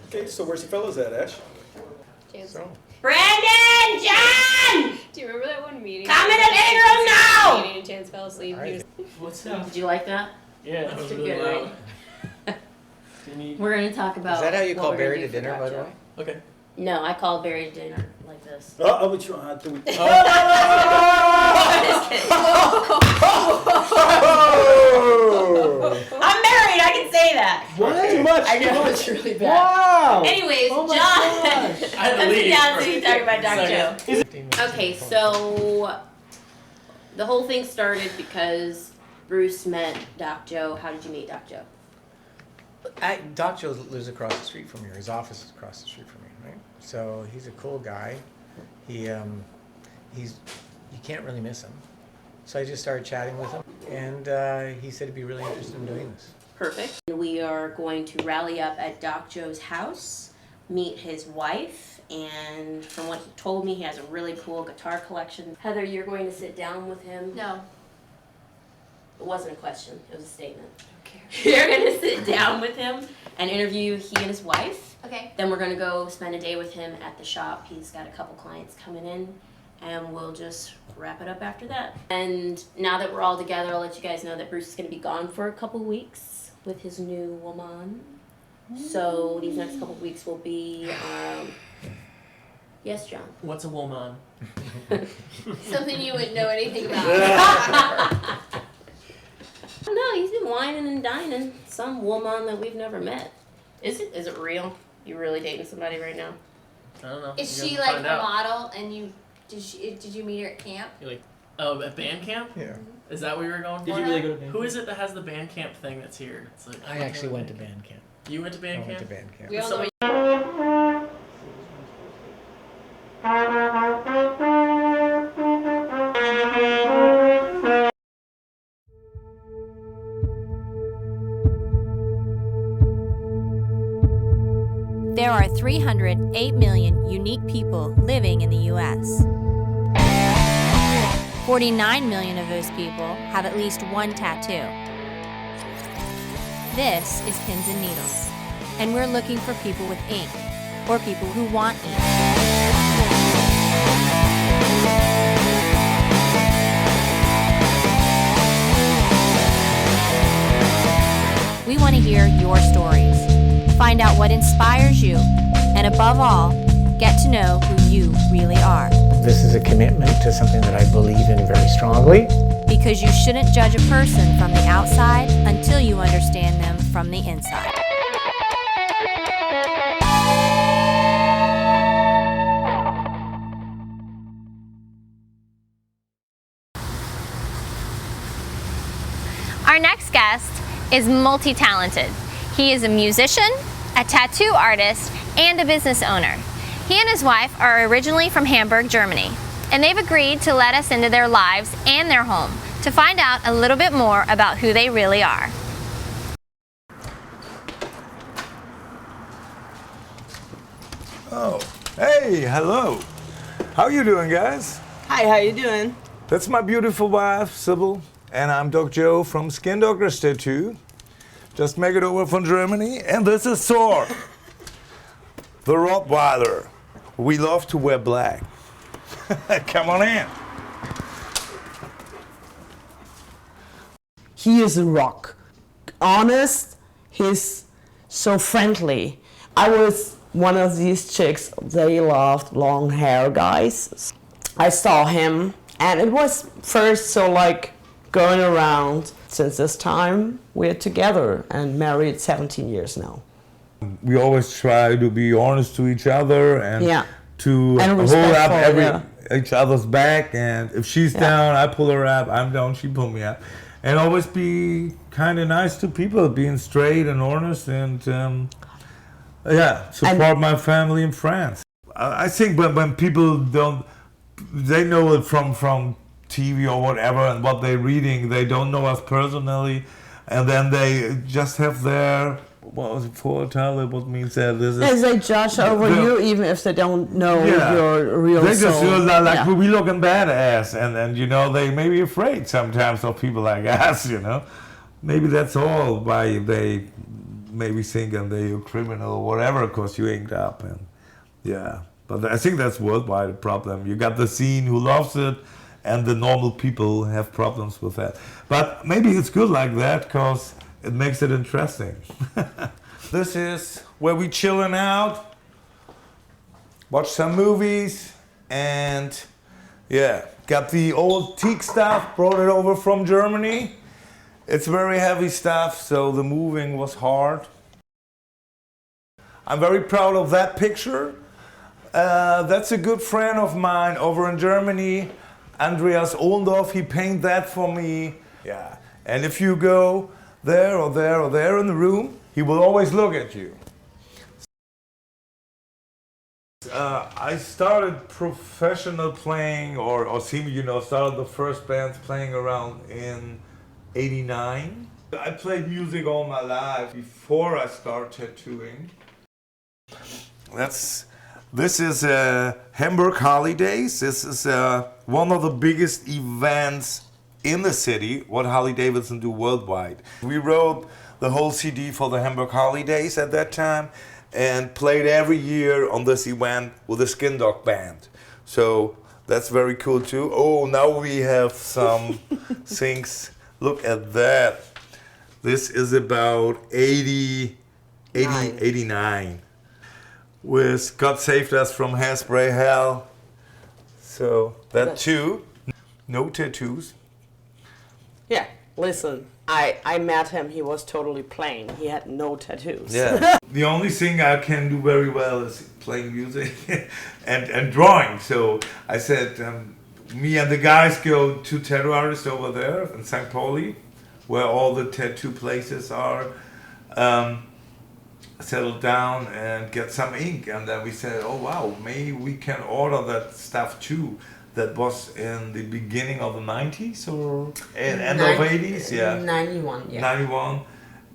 Okay, so where's the fellas at, Ash? So. Brandon! John! Do you remember that one meeting? Come in the living room now! Meeting and Chance fell asleep. What's up? Did you like that? Yeah, That's was too really good, loud. right? We're gonna talk about. Is that how you what call we're gonna Barry do to for dinner, by the Gotcha. way? Okay. No, I called Barry to dinner like this. Oh, which one? I'm married, I can say that. What? Too much. I know it's really bad. Wow. Anyways, Oh my John, gosh. I had to let's leave sit down for so you talk about Doc a Joe. second. Okay, so the whole thing started because Bruce met Doc Joe. How did you meet Doc Joe? Doc Joe lives across the street from here. His office is across the street from me, right? So he's a cool guy. He's you can't really miss him. So I just started chatting with him, and he said he'd be really interested in doing this. Perfect. We are going to rally up at Doc Joe's house, meet his wife, and from what he told me, he has a really cool guitar collection. Heather, you're going to sit down with him? No. It wasn't a question, it was a statement. Okay. You're going to sit down with him and interview he and his wife. Okay. Then we're going to go spend a day with him at the shop. He's got a couple clients coming in, and we'll just wrap it up after that. And now that we're all together, I'll let you guys know that Bruce is going to be gone for a couple weeks with his new woman. So these next couple weeks will be, yes, John? What's a woman? Something you wouldn't know anything about. No, he's been whining and dining. Some woman that we've never met. Is it real? You really dating somebody right now? I don't know. Is You she guys like find a out. model and you did you meet her at camp? You're like, oh, at band camp? Yeah. Is that what you were going for? Did you really go to band Who is it that has the band camp thing that's here? It's like, I actually went to band camp. You went to I band went camp? to band camp. We all So- know There are 308 million unique people living in the U.S. 49 million of those people have at least one tattoo. This is Pins and Needles, and we're looking for people with ink, or people who want ink. We want to hear your stories. Find out what inspires you, and above all, get to know who you really are. This is a commitment to something that I believe in very strongly. Because you shouldn't judge a person from the outside until you understand them from the inside. Our next guest is multi-talented. He is a musician, a tattoo artist, and a business owner. He and his wife are originally from Hamburg, Germany, and they've agreed to let us into their lives and their home to find out a little bit more about who they really are. Oh, hey, hello. How you doing, guys? Hi, how you doing? That's my beautiful wife, Sybil, and I'm Doc Joe from Skin Doctors Tattoo. Just make it over from Germany, and this is Thor, the Rottweiler. We love to wear black. Come on in. He is a rock. Honest, he's so friendly. I was one of these chicks, they loved long hair guys. I saw him, and it was first so like going around. Since this time, we're together and married 17 years now. We always try to be honest to each other and to And hold up respectful, each other's back. And if she's down, I pull her up. I'm down, she pull me up. And always be kind of nice to people, being straight and honest, and support my family and friends. I think when people don't, they know it from TV or whatever, and what they're reading, they don't know us personally, and then they just have their, what was it, vorurteile, what means that this is... And they judge over you even if they don't know your real They soul. just feel like we looking badass, and you know, they may be afraid sometimes of people like us, you know. Maybe that's all why they maybe thinking that you're a criminal or whatever because you inked up. And yeah, but I think that's worldwide a problem. You got the scene who loves it, and the normal people have problems with that. But maybe it's good like that because it makes it interesting. This is where we chilling out, watch some movies, and yeah, got the old teak stuff, brought it over from Germany. It's very heavy stuff, so the moving was hard. I'm very proud of that picture. That's a good friend of mine over in Germany, Andreas Ohlendorf. He painted that for me. Yeah, and if you go there or there or there in the room, he will always look at you. I started professional playing, or started the first bands playing around in '89. I played music all my life before I started tattooing. This is Hamburg Holidays. This is one of the biggest events in the city, what Harley Davidson do worldwide. We wrote the whole CD for the Hamburg Holidays at that time and played every year on this event with the Skin Dog Band. So that's very cool too. Oh, now we have some things. Look at that. This is about 89. With God Saved Us from Hairspray Hell. So that too. No tattoos. Yeah, listen, I met him, he was totally plain. He had no tattoos. Yeah. The only thing I can do very well is playing music and drawing. So I said, me and the guys go to tattoo artists over there in St. Pauli, where all the tattoo places are. Settle down and get some ink, and then we said, oh wow, maybe we can order that stuff too. That was in the beginning of the 90s or end of 80s, yeah. 91, yeah. 91.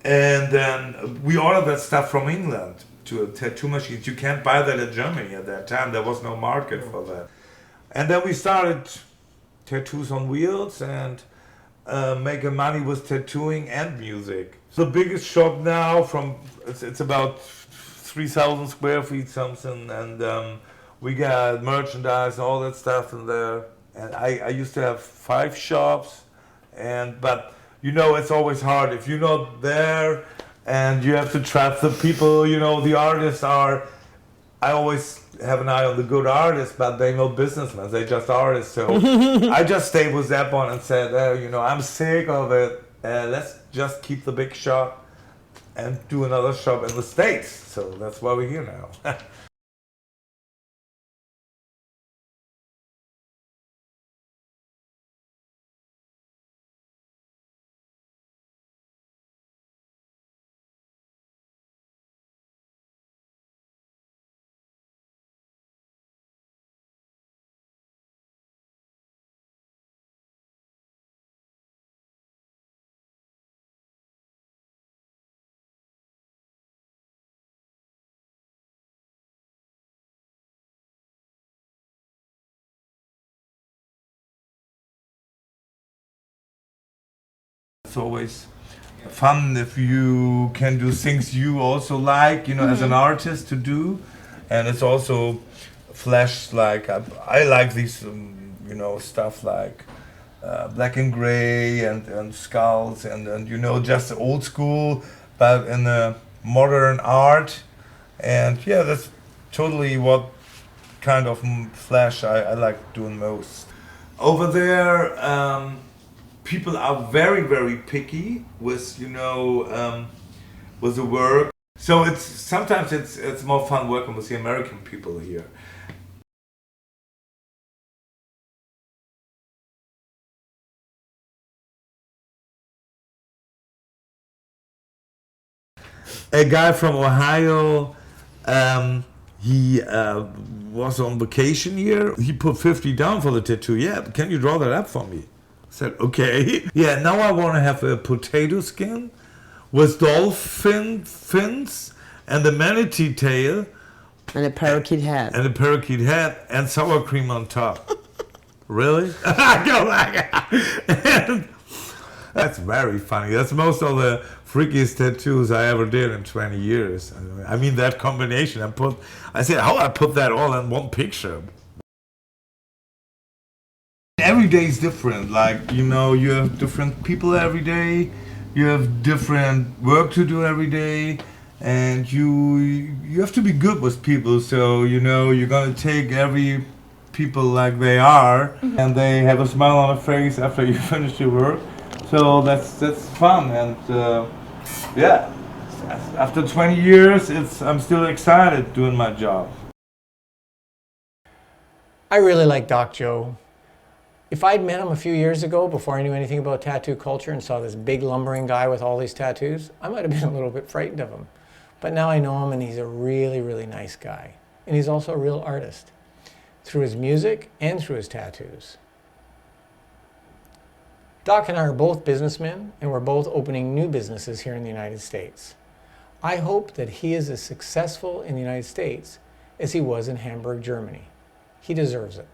And then we ordered that stuff from England to a tattoo machines. You can't buy that in Germany at that time. There was no market for that. And then we started Tattoos on Wheels and making money with tattooing and music. The biggest shop now, it's about 3,000 square feet something, and we got merchandise and all that stuff in there. And I used to have 5 shops, but it's always hard if you're not there and you have to trap the people. The artists are. I always have an eye on the good artists, but they're no businessmen. They're just artists. So I just stayed with that one and said, I'm sick of it. Let's just keep the big shop and do another shop in the States. So that's why we're here now. It's always fun if you can do things you also like, as an artist to do. And it's also flash, like, I like these, stuff like black and gray and skulls and just old school, but in a modern art. And yeah, that's totally what kind of flash I like doing most. Over there, people are very, very picky with with the work. So sometimes it's more fun working with the American people here. A guy from Ohio, he was on vacation here. He put 50 down for the tattoo. Yeah, can you draw that up for me? I said, okay. Yeah, now I want to have a potato skin with dolphin fins and a manatee tail. And a parakeet hat. And a parakeet hat and sour cream on top. Really? I go like and That's very funny. That's most of the freakiest tattoos I ever did in 20 years. I mean, that combination. I said, how I put that all in one picture? Every day is different. Like, you know, you have different people every day. You have different work to do every day. And you have to be good with people. So, you know, you're going to take every people like they are. And they have a smile on their face after you finish your work. So that's fun, and yeah, after 20 years, I'm still excited doing my job. I really like Doc Joe. If I'd met him a few years ago, before I knew anything about tattoo culture, and saw this big lumbering guy with all these tattoos, I might have been a little bit frightened of him. But now I know him, and he's a really, really nice guy. And he's also a real artist, through his music and through his tattoos. Doc and I are both businessmen, and we're both opening new businesses here in the United States. I hope that he is as successful in the United States as he was in Hamburg, Germany. He deserves it.